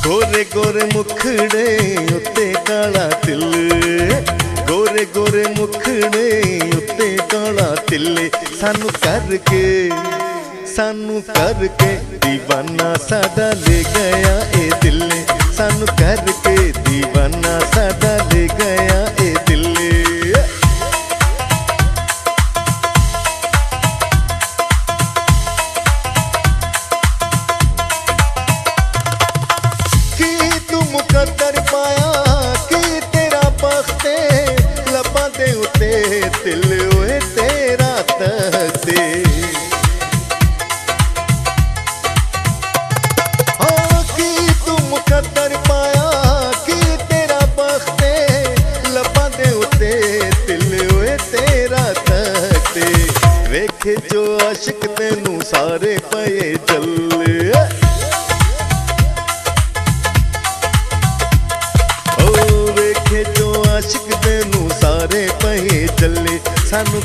गोरे गोरे मुखड़े उत्ते काला तिल, गोरे गोरे मुखड़े उत्ते काला तिल। सानू करके दीवाना साडा ले गया ए दिल, सानू करके दीवाना साडा ले गया ए दिल। मुकद्दर पाया कि तेरा बख्ते लबा दे उते दिल होए तेरा तख्ते। हाँ कि तू मुकद्दर पाया कि तेरा बख्ते लबा दे उते दिल होए तेरा तख्ते। वेखे जो आशिक तेनू सारे पए जल्ले, जो आशिक तेनू सारे पहे चले। सानू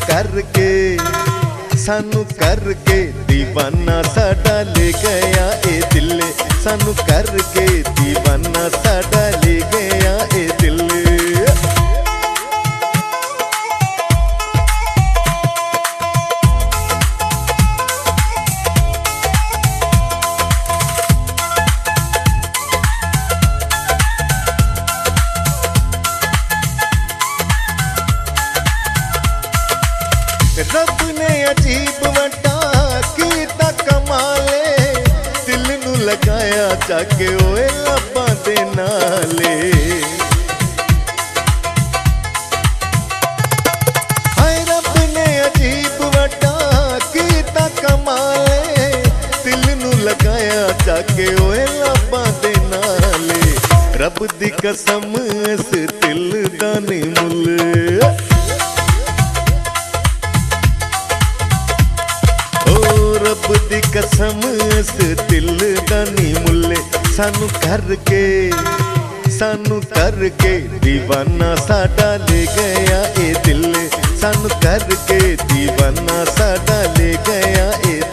करके दीवाना साडा ले गया ए दिल, सानू करके दीवाना साडा ले गया ए दिल। रब ने अजीब वटा कीता कमाले, दिल नू लगाया जाके ओए लब्बां दे नाले। हाय रब ने अजीब वटा कीता कमाले, दिल नू लगाया जाके ओए लब्बां दे नाले। रब दी कसम इस दिल दा नहीं मुल, रब दी कसम इस दिल दा नी मुल्ले। सानू करके दीवाना साडा ले गया ए दिल, सानू करके दीवाना साडा ले गया ए दिल।